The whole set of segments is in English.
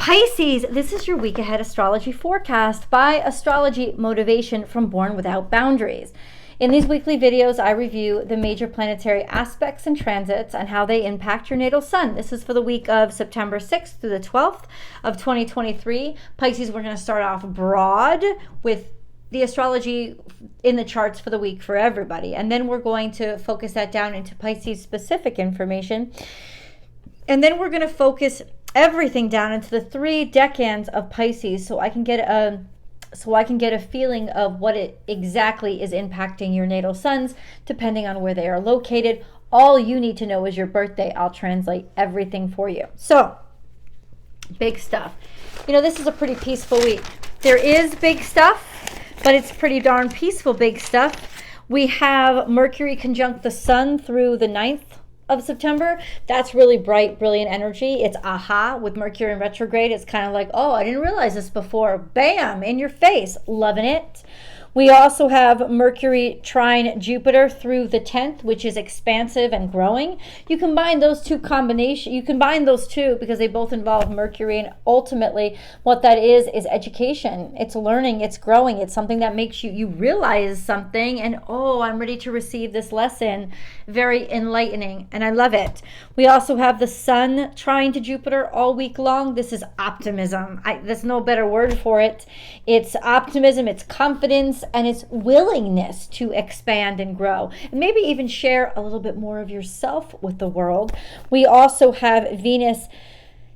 Pisces, this is your week ahead astrology forecast by Astrology Motivation from Born Without Boundaries. In these weekly videos, I review the major planetary aspects and transits and how they impact your natal sun. This is for the week of September 6th through the 12th of 2023. Pisces, we're going to start off broad with the astrology in the charts for the week for everybody. And then we're going to focus that down into Pisces specific information. And then we're going to focus everything down into the 3 decans of Pisces so I can get a feeling of what it exactly is impacting your natal suns depending on where they are located. All you need to know is your birthday. I'll translate everything for you. So, big stuff. You know, this is a pretty peaceful week. There is big stuff, but it's pretty darn peaceful big stuff. We have Mercury conjunct the Sun through the 9th of September. That's really bright, brilliant energy. It's aha with Mercury in retrograde. It's kind of like, oh, I didn't realize this before. Bam, in your face. Loving it. We also have Mercury trine Jupiter through the 10th, which is expansive and growing. You combine those two because they both involve Mercury, and ultimately what that is education. It's learning, it's growing, it's something that makes you realize something and, oh, I'm ready to receive this lesson. Very enlightening, and I love it. We also have the Sun trine to Jupiter all week long. This is optimism. There's no better word for it. It's optimism, it's confidence, and it's willingness to expand and grow, and maybe even share a little bit more of yourself with the world. We also have Venus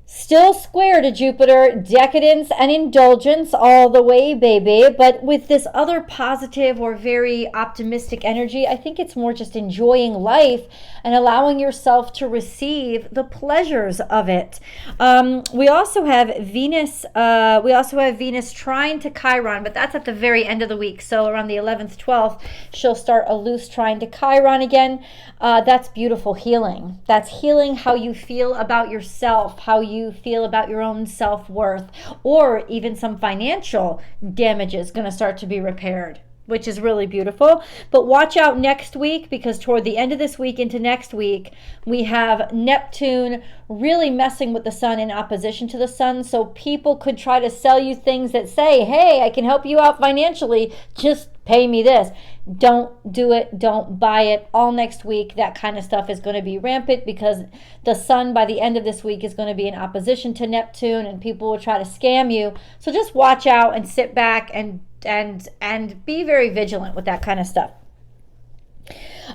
still square to Jupiter, decadence and indulgence all the way, baby. But with this other positive or very optimistic energy, I think it's more just enjoying life and allowing yourself to receive the pleasures of it. We also have Venus trine to Chiron, but that's at the very end of the week. So around the 11th, 12th, she'll start a loose trine to Chiron again. That's beautiful healing. That's healing how you feel about yourself, how you feel about your own self-worth, or even some financial damages going to start to be repaired, which is really beautiful. But watch out next week, because toward the end of this week into next week, we have Neptune really messing with the Sun in opposition to the Sun. So people could try to sell you things that say, hey, I can help you out financially, just pay me this. Don't do it. Don't buy it. All next week, that kind of stuff is going to be rampant because the Sun by the end of this week is going to be in opposition to Neptune, and people will try to scam you. So just watch out and sit back and be very vigilant with that kind of stuff.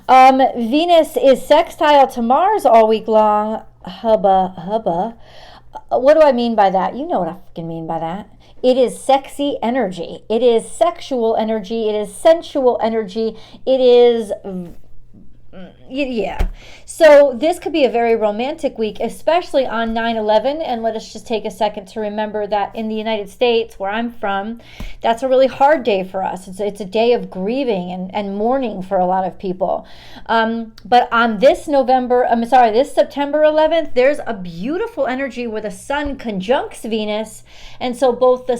Venus is sextile to Mars all week long. Hubba. What do I mean by that? You know what I fucking mean by that. It is sexy energy. It is sexual energy. It is sensual energy. It is, yeah. So this could be a very romantic week, especially on 9/11. And let us just take a second to remember that in the United States, where I'm from, that's a really hard day for us. It's a day of grieving and mourning for a lot of people. But on this September 11th, there's a beautiful energy where the Sun conjuncts Venus. And so both the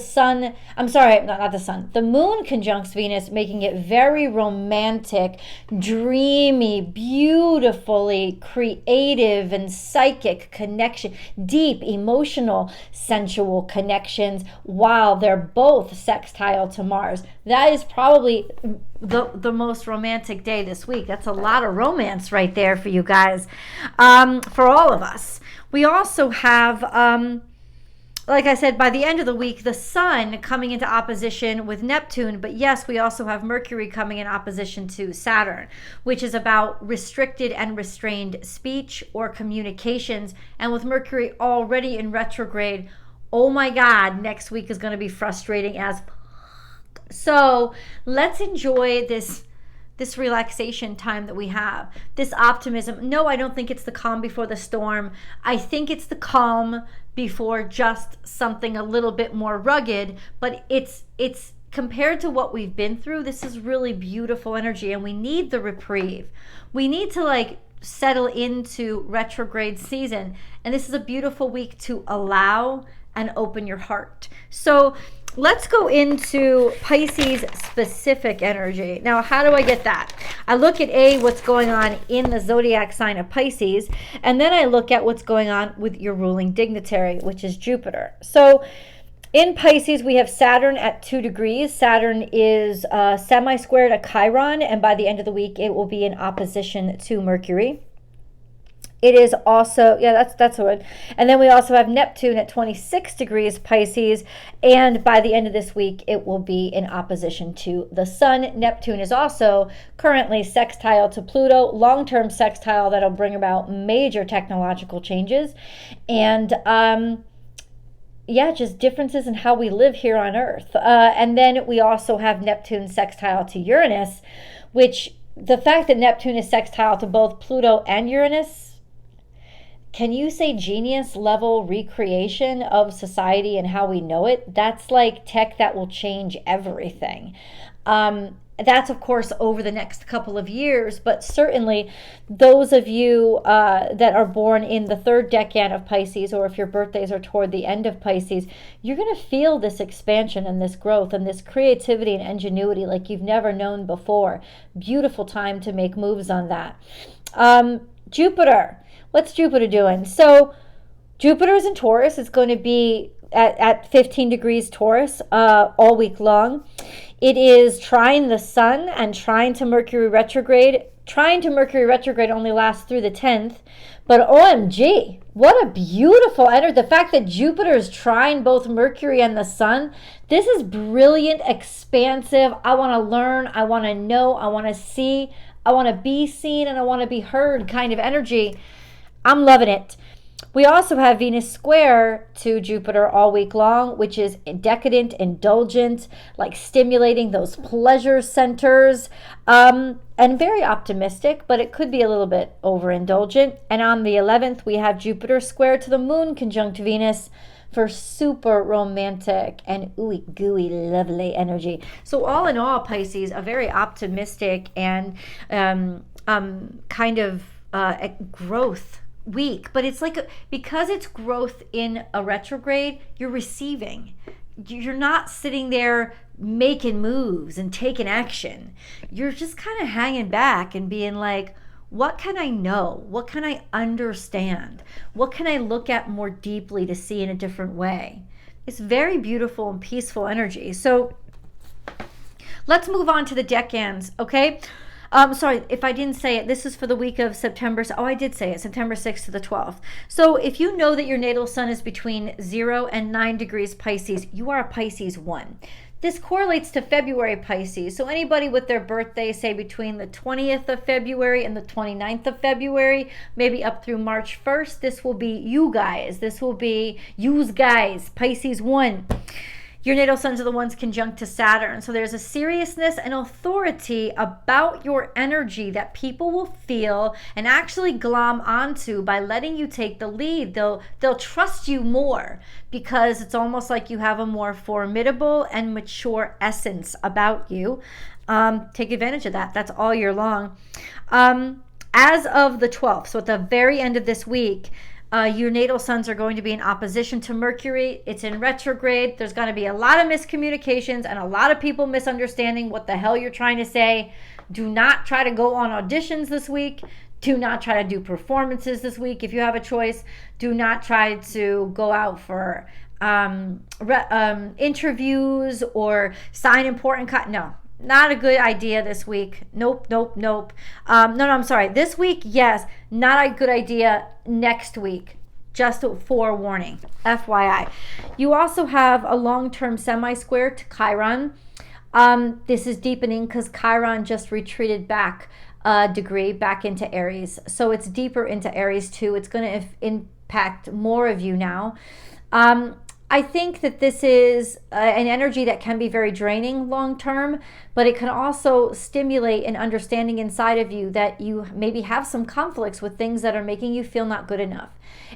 moon conjuncts Venus, making it very romantic, dreamy, beautifully creative and psychic connection, deep emotional, sensual connections, while they're both sextile to Mars. That is probably the most romantic day this week. That's a lot of romance right there for you guys, for all of us. We also have like I said, by the end of the week, the Sun coming into opposition with Neptune. But yes, we also have Mercury coming in opposition to Saturn, which is about restricted and restrained speech or communications. And with Mercury already in retrograde, oh my God, next week is going to be frustrating as so let's enjoy this relaxation time that we have, this optimism. No, I don't think it's the calm before the storm. I think it's the calm before just something a little bit more rugged, but it's compared to what we've been through, this is really beautiful energy, and we need the reprieve. We need to settle into retrograde season, and this is a beautiful week to allow and open your heart. So let's go into Pisces specific energy. Now, how do I get that? I look at what's going on in the zodiac sign of Pisces, and then I look at what's going on with your ruling dignitary, which is Jupiter. So in Pisces, we have Saturn at 2 degrees. Saturn is semi-square to Chiron, and by the end of the week, it will be in opposition to Mercury. It is also, yeah, that's a word. And then we also have Neptune at 26 degrees Pisces. And by the end of this week, it will be in opposition to the Sun. Neptune is also currently sextile to Pluto, long-term sextile that'll bring about major technological changes. And, yeah, just differences in how we live here on Earth. And then we also have Neptune sextile to Uranus, which the fact that Neptune is sextile to both Pluto and Uranus, can you say genius level recreation of society and how we know it? That's like tech that will change everything. That's, of course, over the next couple of years, but certainly those of you that are born in the third decan of Pisces, or if your birthdays are toward the end of Pisces, you're going to feel this expansion and this growth and this creativity and ingenuity like you've never known before. Beautiful time to make moves on that. Jupiter. What's Jupiter doing? So Jupiter is in Taurus. It's going to be at 15 degrees Taurus all week long. It is trine the Sun and trine to Mercury retrograde. Trine to Mercury retrograde only lasts through the 10th. But OMG, what a beautiful energy. The fact that Jupiter is trine both Mercury and the Sun, this is brilliant, expansive. I want to learn. I want to know. I want to see. I want to be seen and I want to be heard kind of energy. I'm loving it. We also have Venus square to Jupiter all week long, which is decadent, indulgent, like stimulating those pleasure centers, and very optimistic, but it could be a little bit overindulgent. And on the 11th, we have Jupiter square to the moon conjunct Venus for super romantic and ooey gooey lovely energy. So all in all, Pisces, a very optimistic and kind of growth week, but it's like because it's growth in a retrograde, you're receiving. You're not sitting there making moves and taking action. You're just kind of hanging back and being like, what can I know? What can I understand? What can I look at more deeply to see in a different way? It's very beautiful and peaceful energy. So let's move on to the decans, okay? Sorry, if I didn't say it, this is for the week of September. Oh, I did say it, September 6th to the 12th. So if you know that your natal sun is between 0 and 9 degrees Pisces, you are a Pisces 1. This correlates to February Pisces. So anybody with their birthday, say between the 20th of February and the 29th of February, maybe up through March 1st, this will be you guys. This will be yous guys, Pisces 1. Your natal suns are the ones conjunct to Saturn. So there's a seriousness and authority about your energy that people will feel and actually glom onto by letting you take the lead. They'll trust you more because it's almost like you have a more formidable and mature essence about you. Take advantage of that. That's all year long. As of the 12th, so at the very end of this week, your natal suns are going to be in opposition to Mercury. It's in retrograde. There's going to be a lot of miscommunications and a lot of people misunderstanding what the hell you're trying to say. Do not try to go on auditions this week. Do not try to do performances this week. If you have a choice, do not try to go out for interviews or sign important no. Not a good idea this week. Nope. No, I'm sorry. This week, yes. Not a good idea next week. Just a forewarning. FYI. You also have a long-term semi-square to Chiron. This is deepening because Chiron just retreated back a degree back into Aries. So it's deeper into Aries too. It's going to impact more of you now. I think that this is an energy that can be very draining long term, but it can also stimulate an understanding inside of you that you maybe have some conflicts with things that are making you feel not good enough,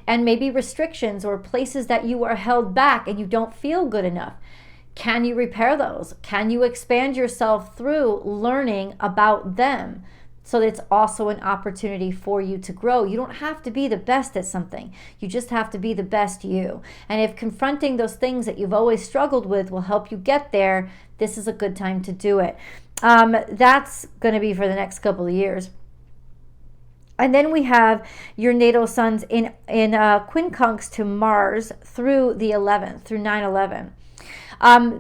and maybe restrictions or places that you are held back and you don't feel good enough. Can you repair those? Can you expand yourself through learning about them? So it's also an opportunity for you to grow. You don't have to be the best at something. You just have to be the best you. And if confronting those things that you've always struggled with will help you get there, this is a good time to do it. That's going to be for the next couple of years. And then we have your natal suns in quincunx to Mars through the 11th, through 9/11.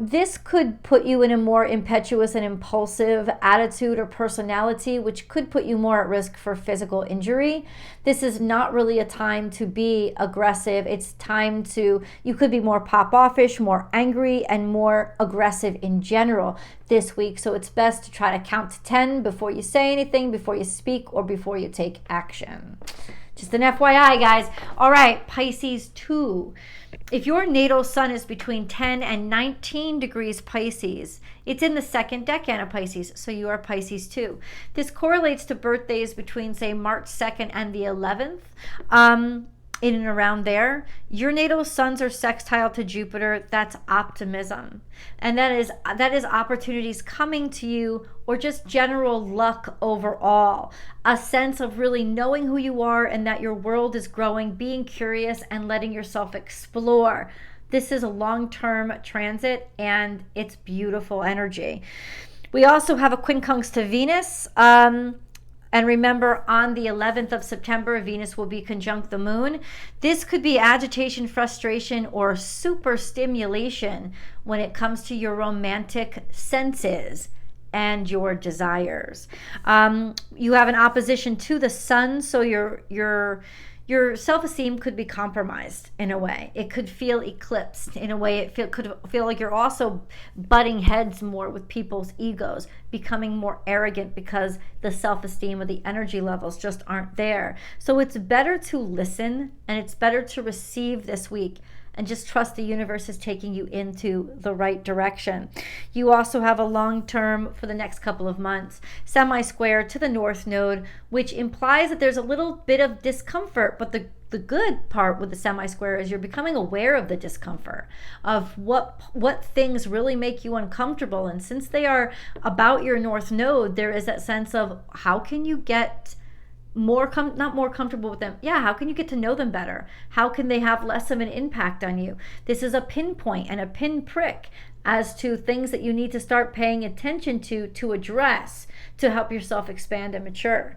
This could put you in a more impetuous and impulsive attitude or personality, which could put you more at risk for physical injury. This is not really a time to be aggressive. It's time you could be more pop-offish, more angry, and more aggressive in general this week. So it's best to try to count to 10 before you say anything, before you speak, or before you take action. Just an FYI, guys. All right, Pisces 2. If your natal sun is between 10 and 19 degrees Pisces, it's in the second decan of Pisces, so you are Pisces 2. This correlates to birthdays between, say, March 2nd and the 11th. In and around there, your natal suns are sextile to Jupiter. That's optimism, and that is opportunities coming to you, or just general luck overall, a sense of really knowing who you are and that your world is growing, being curious and letting yourself explore. This is a long-term transit, and it's beautiful energy. We also have a quincunx to Venus. And remember, on the 11th of September, Venus will be conjunct the moon. This could be agitation, frustration, or super stimulation when it comes to your romantic senses and your desires. You have an opposition to the sun, so your self-esteem could be compromised in a way. It could feel eclipsed in a way. It could feel like you're also butting heads more with people's egos, becoming more arrogant because the self-esteem or the energy levels just aren't there. So it's better to listen, and it's better to receive this week and just trust the universe is taking you into the right direction. You also have a long-term, for the next couple of months, semi-square to the North Node, which implies that there's a little bit of discomfort, but the good part with the semi-square is you're becoming aware of the discomfort, of what things really make you uncomfortable. And since they are about your North Node, there is that sense of how can you get not more comfortable with them. Yeah, how can you get to know them better? How can they have less of an impact on you? This is a pinpoint and a pinprick as to things that you need to start paying attention to address, to help yourself expand and mature.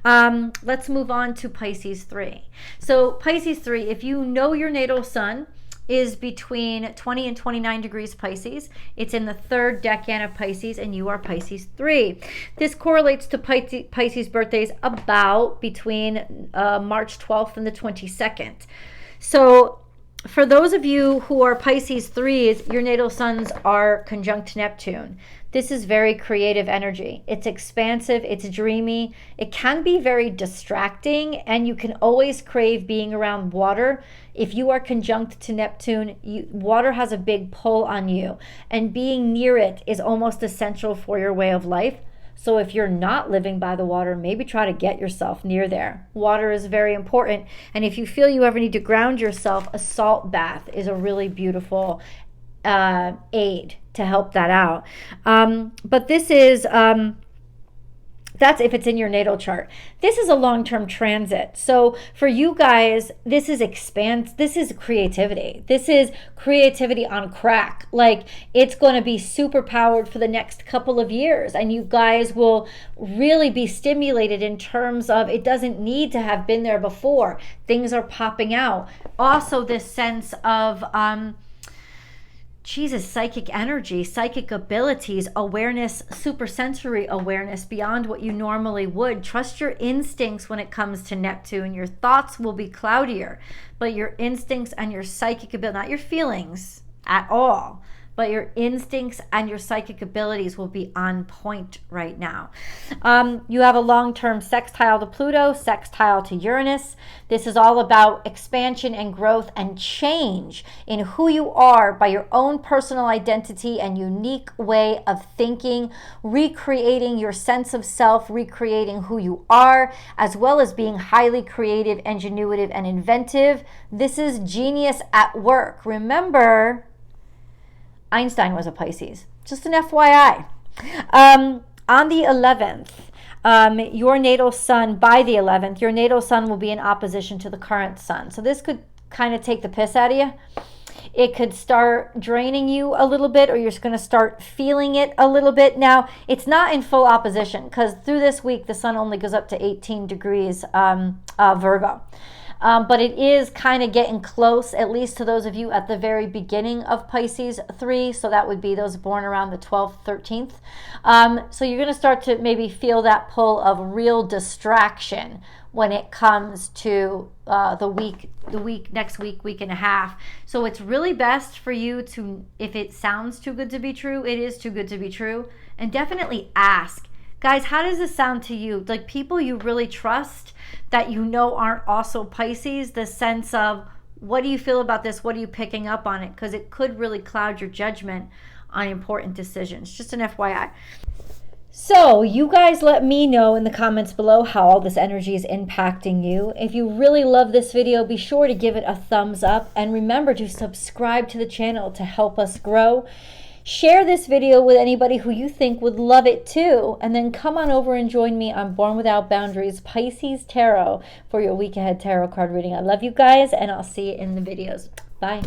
Let's move on to Pisces 3. So Pisces 3, if you know your natal sun is between 20 and 29 degrees Pisces, it's in the third decan of Pisces, and you are Pisces 3. This correlates to Pisces birthdays about between March 12th and the 22nd. So for those of you who are Pisces 3s, your natal suns are conjunct Neptune. This is very creative energy. It's expansive, it's dreamy. It can be very distracting, and you can always crave being around water. If you are conjunct to Neptune, water has a big pull on you, and being near it is almost essential for your way of life. So if you're not living by the water, maybe try to get yourself near there. Water is very important. And if you feel you ever need to ground yourself, a salt bath is a really beautiful aid to help that out. But this is, that's if it's in your natal chart. This is a long-term transit. So for you guys, this is this is creativity. This is creativity on crack. Like, it's going to be super powered for the next couple of years, and you guys will really be stimulated in terms of it doesn't need to have been there before. Things are popping out. Also, this sense of psychic energy, psychic abilities, awareness, supersensory awareness beyond what you normally would. Trust your instincts when it comes to Neptune. Your thoughts will be cloudier, but your instincts and your psychic ability, not your feelings at all, but your instincts and your psychic abilities will be on point right now. You have a long-term sextile to Pluto, sextile to Uranus. This is all about expansion and growth and change in who you are by your own personal identity and unique way of thinking, recreating your sense of self, recreating who you are, as well as being highly creative, ingenuitive, and inventive. This is genius at work. Remember, Einstein was a Pisces. Just an FYI. On the 11th, your natal sun, by the 11th, your natal sun will be in opposition to the current sun. So this could kind of take the piss out of you. It could start draining you a little bit, or you're just going to start feeling it a little bit. Now, it's not in full opposition, because through this week, the sun only goes up to 18 degrees Virgo. But it is kind of getting close, at least to those of you at the very beginning of Pisces 3. So that would be those born around the 12th, 13th. So you're going to start to maybe feel that pull of real distraction when it comes to next week and a half. So it's really best for you to, if it sounds too good to be true, it is too good to be true. And definitely ask, guys, how does this sound to you? Like, people you really trust that you know aren't also Pisces, the sense of, what do you feel about this? What are you picking up on it? Because it could really cloud your judgment on important decisions. Just an FYI. So you guys let me know in the comments below how all this energy is impacting you. If you really love this video, be sure to give it a thumbs up. And remember to subscribe to the channel to help us grow. Share this video with anybody who you think would love it too. And then come on over and join me on Born Without Boundaries Pisces Tarot for your week ahead tarot card reading. I love you guys, and I'll see you in the videos. Bye.